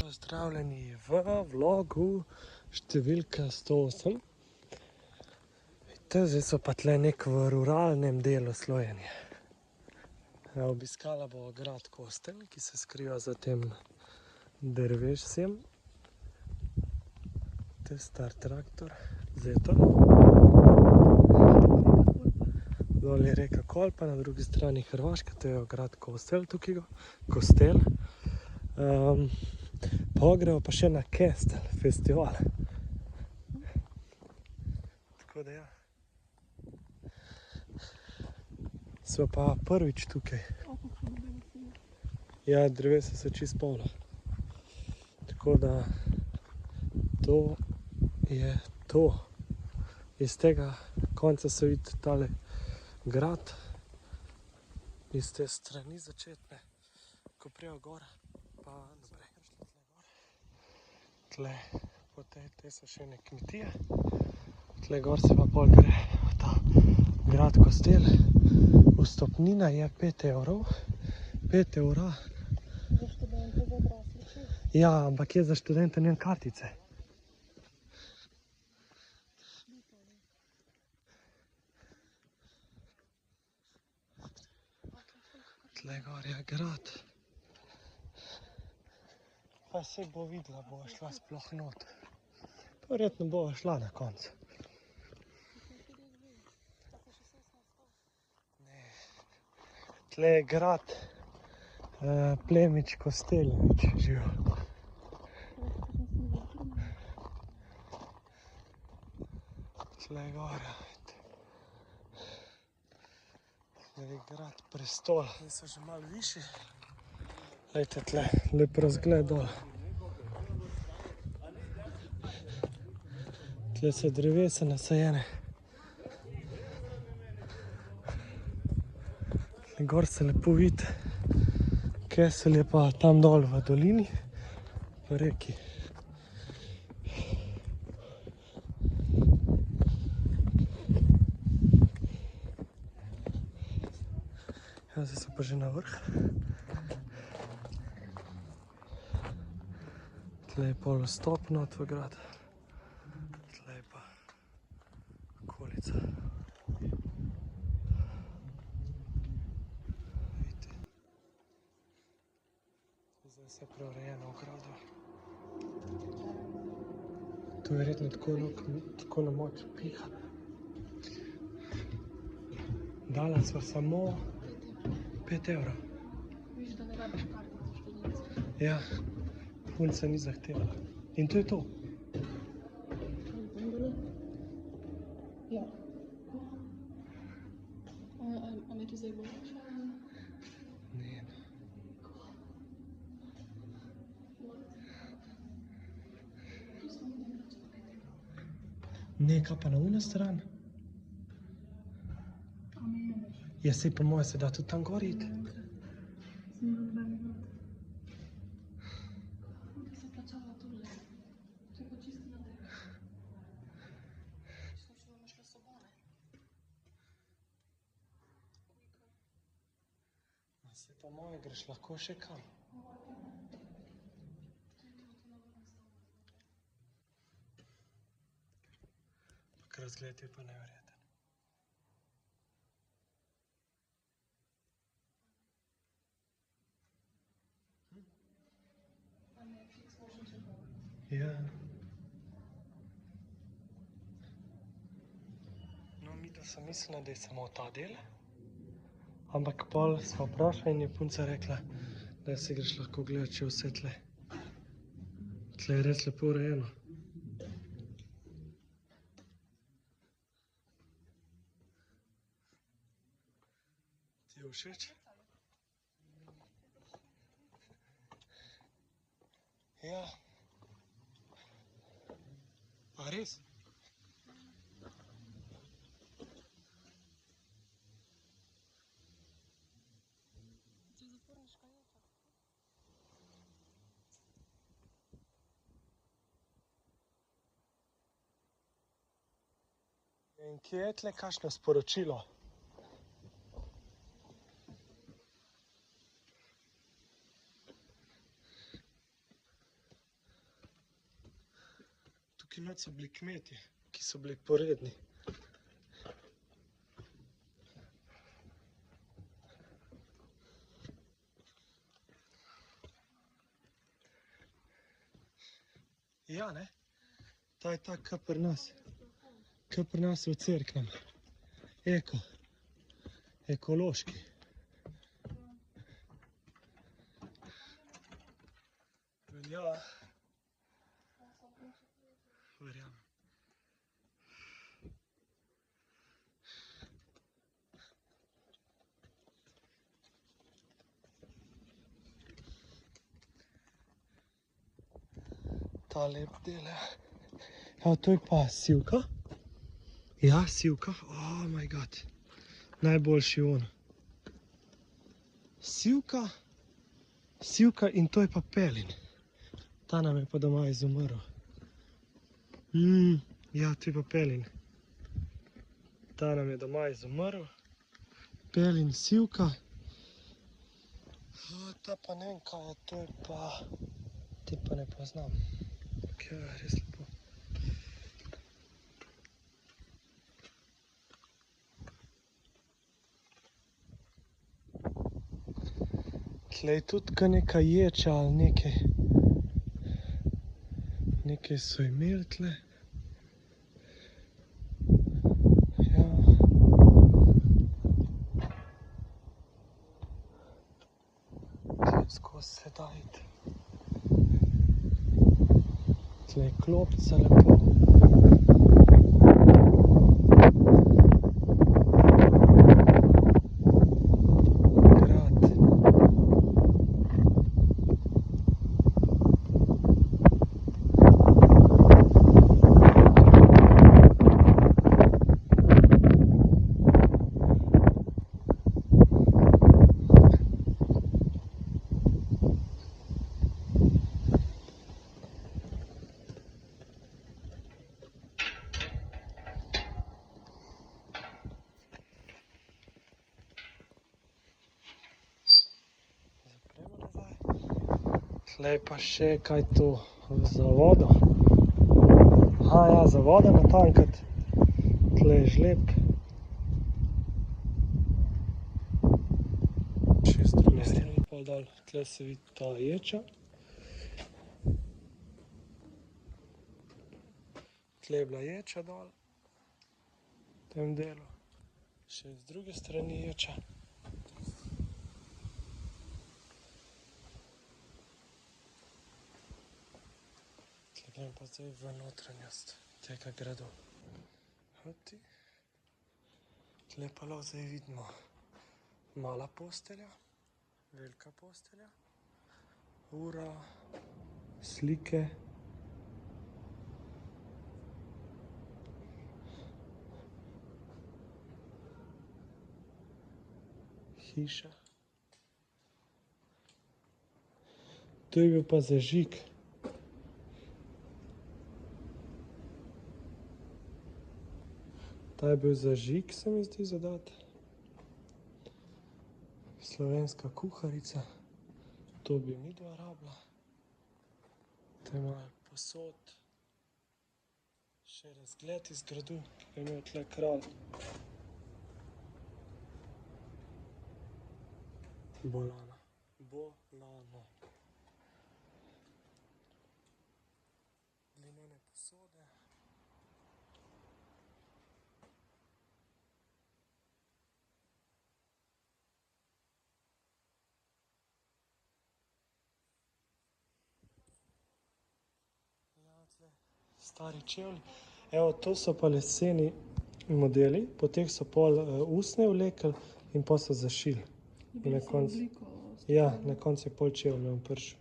Pozdravljeni v vlogu številka 108. Vidite, zdaj so pa tle nek v ruralnem delu Slovenije. Obiskala bo grad Kostelj, ki se skriva za tem drevesjem. To je star traktor, Zetor. Dol je reka Kolpa, na drugi strani Hrvaška, to je grad Kostelj, tukaj go, Kostelj. Pa gremo pa še na Kestelj festival. Tako da ja. Smo pa prvič tukaj. Ja, drevesa so čist polna. Tako da to je to. Iz tega konca se vidi tale grad. Iz te strani začetne, ko prijo gor, pa naprej. Tle po tej so še ene kmetije. Tle gor se pa pol gre v ta grad Kostelj. Vstopnina je 5 evrov. 5 evra. Za študente, za odrasle. Ja, ampak je za študente njen kartice. Tle gor je grad. Pa se bo videla, bo šla sploh not. Verjetno bo šla na koncu. Tle je grad plemič Kosteljević živel. Tle gora, vidite. Tle je grad Prestol. Zdaj so že malo višji. Glejte tle, lep razgled dol. Tle so drevesa nasajene. Gor se lepo vidi. Kestelj je pa tam dol v dolini, v reki. Ja, zdaj so pa že na vrh. Tle je pol vstop not v grad. Tle je pa okolica. Vidite. Zdaj vse preurejeno v gradu. Tu verjetno tako na moč piha. Dala sva samo 5 evrov. Viš, da ne rabiš kartice študentske. Ja, punca ni zahtevala. In to je to. Ja. A me tu zdaj bo? Ne. Ne, kaj pa na uno stran? Ja, sej po moje se da tudi tam gor iti. Sej po moje greš lahko še kam. Pak razgled je pa neverjeten. Ja. No, midva sem mislila, da je samo ta del. Ampak pol sva vprašala in je punca rekla, da si greš lahko gledat še vse tle. Tle je res lepo urejeno. Ti je všeč? Ja. A res? In kje je tle kakšno sporočilo? Tukaj not so bili kmeti, ki so bili poredni. Ja, ne? Ta je tak, kot pri nas. Kot pri nas v Cerknem. Ekološki. Velja. Verjamem. Ta lep del, ja. Evo, to je pa sivka. Ja, sivka. Oh my god. Najboljši on. Sivka in to je pa pelin. Ta nam je pa doma izumrl. Ja, to je pa pelin. Ta nam je doma izumrl. Pelin, sivka. Ta pa ne vem kaj je, to je pa... Te pa ne poznam. Kaj je res lepo. Tle je tudi kar neka ječa ali nekaj. Nekaj so imeli tle. Ja. Tle skozi se da iti. Tle je klopca lepo. Tle je pa še kaj to za vodo. Aha, ja, za vodo natankati. Tle je žleb. Še z druge strani pol dol. Tle se vidi ta ječa. Tle je bila ječa dol. V tem delu. Še z druge strani ječa. Grem pa zdaj v notranjost tega gradu. Hoti. Tle pa lahko zdaj vidimo mala postelja, velika postelja, ura, slike. Hiša. Tu je bil pa zažig. Ta je bil zažig, se mi zdi zadati. Slovenska kuharica. To bi midva rabila. Te malo posod. Še razgled iz gradu, ki ga je imel tle kralj. Bolano. Glinene posode. Stari čevlji. Evo, to so pa leseni modeli, po teh so pol usnje vlekli in pol so zašili. In na koncu, ja, na koncu je pol čevljev prišel.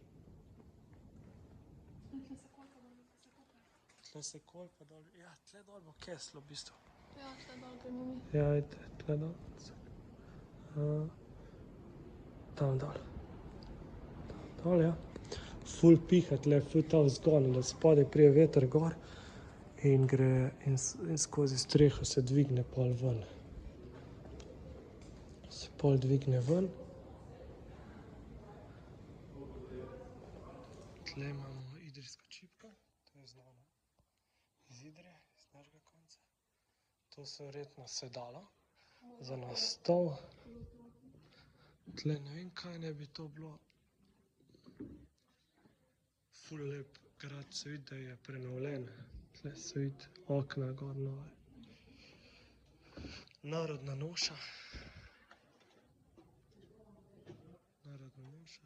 Tle se kol pa dol, ja, tle dol bo keslo v bistvu. Ja, tle dol gremo mi. Ja, ajde, tle dol. Tam dol. Dol, ja. Ful piha tle, ful ta vzgon, da spodaj prije veter gor in gre in skozi streho se dvigne pol ven. Se pol dvigne ven. Tle imamo idrijsko čipko, to je znano. To so verjetno sedala za nastol. Tle ne vem, kaj ne bi to bilo. Ful lep grad, se vidi, da je prenovljen. Tle se vidi okna gor nove. Narodna noša. Narodna noša.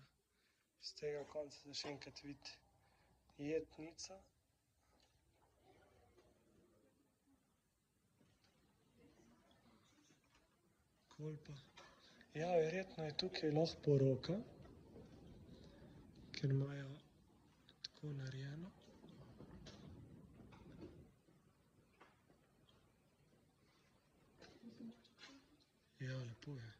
Z tega konca se še enkrat vidi jetnica. Kolpa. Ja, verjetno je tukaj lahko poroka, ker imajo tako narejeno. Ja, lepo je.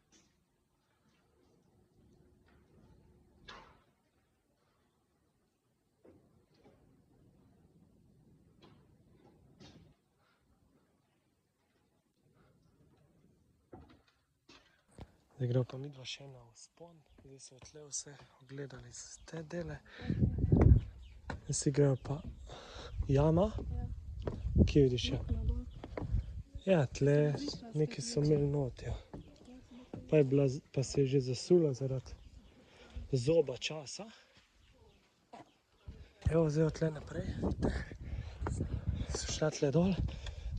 Zdaj gremo pa midva še na vzpon. Zdaj so tle vse ogledali z te dele. Zdaj si gremo pa jama. Kje vidiš jama? Ja, tle neki so imeli not, ja. Pa se je že zasula zaradi zoba časa. Evo, zdaj od tle naprej, vidite. So šla tle dol.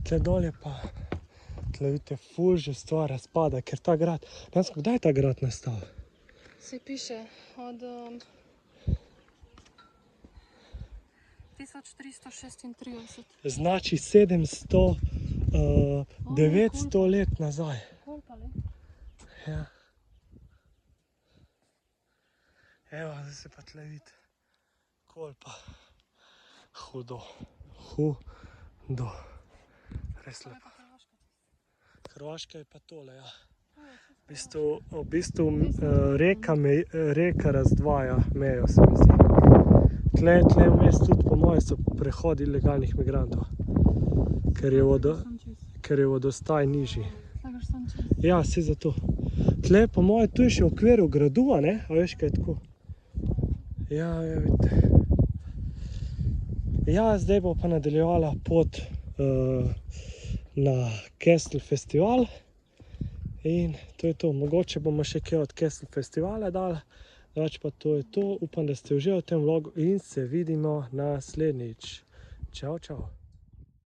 Tle dol je pa, tle vidite, ful že stvar razpada, ker ta grad, dejansko, kdaj je ta grad nastal? Se piše od 1336. Znači 700, 900 let nazaj. Koliko let? Ja. Evo, zdaj se pa tle vidi Kolpa. Hudo. Hudo. Res To je lepo. pa Hrvaška. Hrvaška je pa tole, ja. V bistvu reka razdvaja mejo, se mi zdi. Tle vmes tudi po moje so prehodi ilegalnih migrantov, ker je vodostaj nižji. Slagaš sam čez. Ja, vse zato. Tle po moje tu je še v okviru gradu, a ne? A veš, kaj je tako? Ja, vidite. Ja, zdaj bo pa nadaljevala pot na Kestel festival. In to je to. Mogoče bomo še kaj od Kestel festivala dali. Drugače pa to je to. Upam, da ste uživali v tem vlogu in se vidimo naslednjič. Čau, čau.